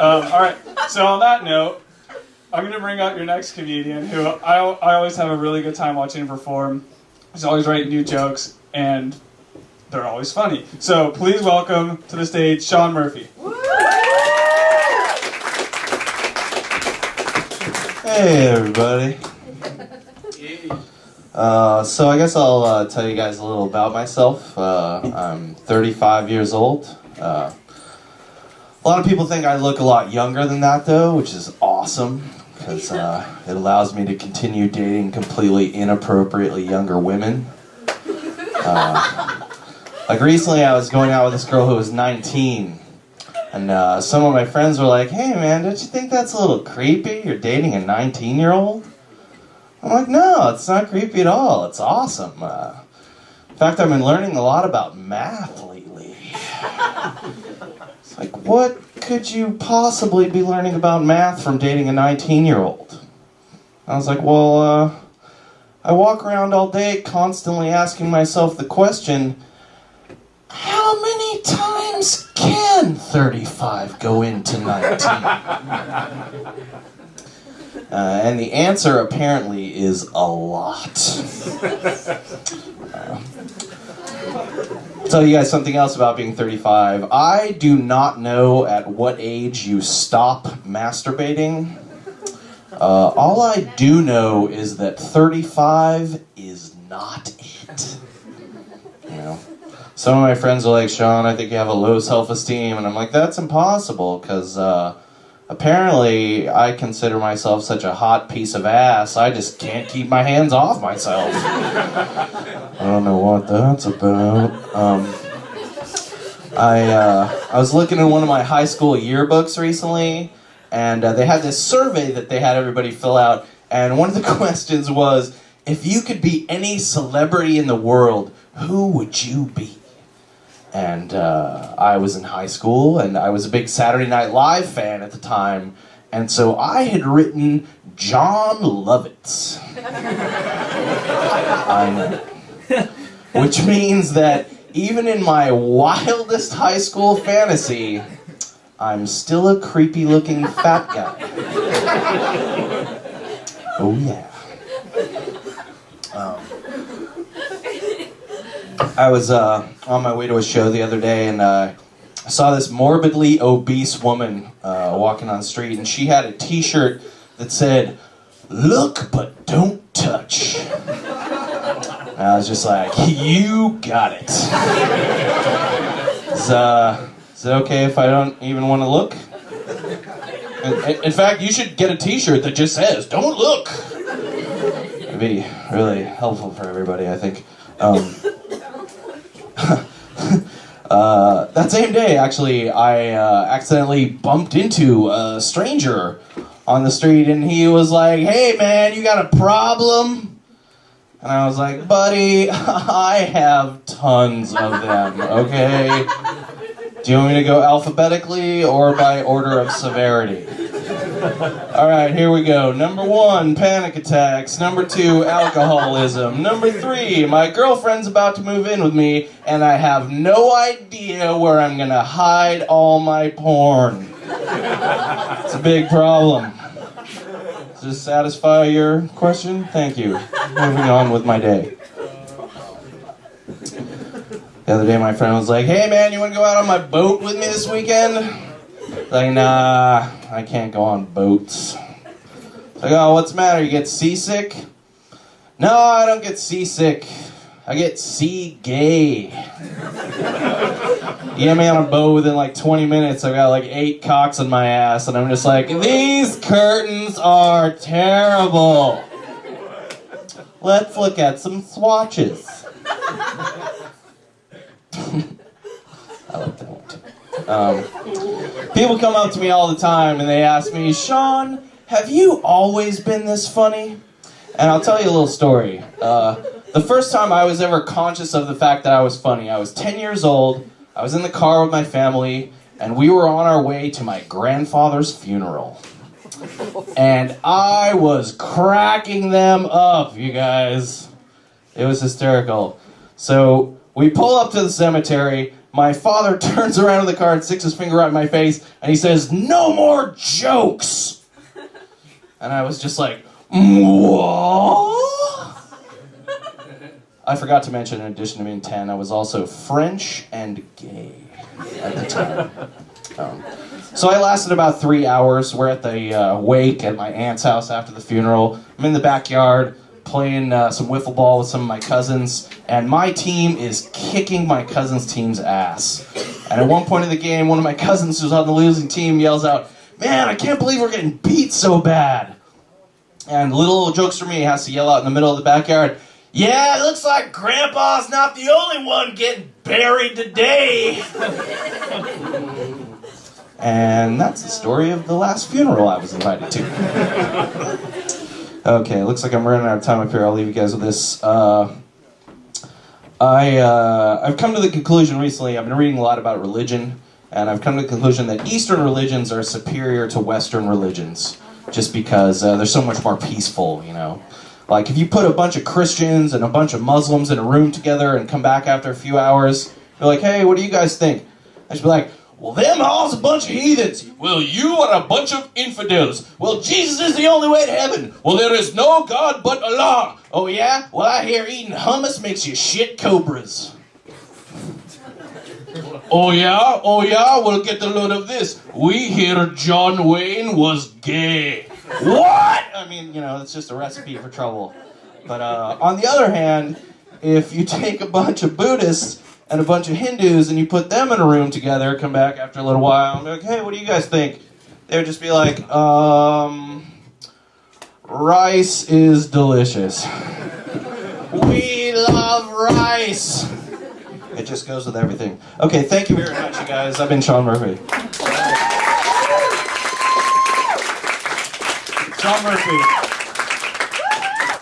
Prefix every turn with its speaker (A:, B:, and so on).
A: All right, so on that note, I'm going to bring up your next comedian who I always have a really good time watching him perform. He's always writing new jokes, and they're always funny. So please welcome to the stage Sean Murphy.
B: Hey everybody. So I guess I'll tell you guys a little about myself. I'm 35 years old. A lot of people think I look a lot younger than that though, which is awesome because it allows me to continue dating completely inappropriately younger women. Like recently I was going out with this girl who was 19. And some of my friends were like, hey man, don't you think that's a little creepy? You're dating a 19-year-old? I'm like, no, it's not creepy at all. It's awesome. In fact, I've been learning a lot about math lately. It's like, what could you possibly be learning about math from dating a 19-year-old? I was like, well, I walk around all day constantly asking myself the question, how many times can 35 go into 19? And the answer apparently is a lot. I'll tell you guys something else about being 35. I do not know at what age you stop masturbating. All I do know is that 35 is not it. You know? Some of my friends are like, Sean, I think you have a low self-esteem. And I'm like, that's impossible, because apparently I consider myself such a hot piece of ass, I just can't keep my hands off myself. I don't know what that's about. I was looking at one of my high school yearbooks recently, and they had this survey that they had everybody fill out. And one of the questions was, if you could be any celebrity in the world, who would you be? And I was in high school, and I was a big Saturday Night Live fan at the time, and so I had written John Lovitz. I know. Which means that even in my wildest high school fantasy, I'm still a creepy-looking fat guy. Oh yeah. I was on my way to a show the other day, and I saw this morbidly obese woman walking on the street, and she had a t-shirt that said, "Look but don't touch." And I was just like, you got it. Is it okay if I don't even want to look? In fact, you should get a t-shirt that just says, "Don't look." It'd be really helpful for everybody, I think. That same day, actually, I accidentally bumped into a stranger on the street, and he was like, "Hey man, you got a problem?" And I was like, "Buddy, I have tons of them, okay? Do you want me to go alphabetically or by order of severity?" Alright, here we go. Number 1, panic attacks. Number 2, alcoholism. Number 3, my girlfriend's about to move in with me, and I have no idea where I'm gonna hide all my porn. It's a big problem. Does this satisfy your question? Thank you. Moving on with my day. The other day my friend was like, "Hey man, you wanna go out on my boat with me this weekend?" Like, nah, I can't go on boats. Like, oh, what's the matter? You get seasick? No, I don't get seasick. I get sea gay. You get me on a boat within like 20 minutes, I've got like 8 cocks on my ass, and I'm just like, these curtains are terrible. Let's look at some swatches. I like that one too. People come up to me all the time and they ask me, "Sean, have you always been this funny?" And I'll tell you a little story. The first time I was ever conscious of the fact that I was funny, I was 10 years old, I was in the car with my family, and we were on our way to my grandfather's funeral. And I was cracking them up, you guys. It was hysterical. So we pull up to the cemetery, my father turns around in the car and sticks his finger at my face, and he says, "No more jokes!" And I was just like, what? I forgot to mention, in addition to being 10, I was also French and gay at the time. So I lasted about 3 hours. We're at the wake at my aunt's house after the funeral. I'm in the backyard playing some wiffle ball with some of my cousins, and my team is kicking my cousin's team's ass. And at one point in the game, one of my cousins who's on the losing team yells out, "Man, I can't believe we're getting beat so bad." And little jokester me has to yell out in the middle of the backyard, "Yeah, it looks like Grandpa's not the only one getting buried today." And that's the story of the last funeral I was invited to. Okay, looks like I'm running out of time up here. I'll leave you guys with this. I've come to the conclusion recently, I've been reading a lot about religion, and I've come to the conclusion that Eastern religions are superior to Western religions, just because they're so much more peaceful, you know. Like, if you put a bunch of Christians and a bunch of Muslims in a room together and come back after a few hours, you're like, "Hey, what do you guys think?" I should be like, "Well, them all's a bunch of heathens." "Well, you are a bunch of infidels." "Well, Jesus is the only way to heaven." "Well, there is no God but Allah." "Oh, yeah? Well, I hear eating hummus makes you shit cobras." "Oh, yeah? Oh, yeah? Well, get a load of this. We hear John Wayne was gay." What? I mean, you know, it's just a recipe for trouble. But on the other hand, if you take a bunch of Buddhists and a bunch of Hindus and you put them in a room together, come back after a little while and be like, "Hey, what do you guys think?" They would just be like, "Rice is delicious. We love rice." It just goes with everything. Okay, thank you very much, you guys. I've been Sean Murphy.
A: Sean Murphy.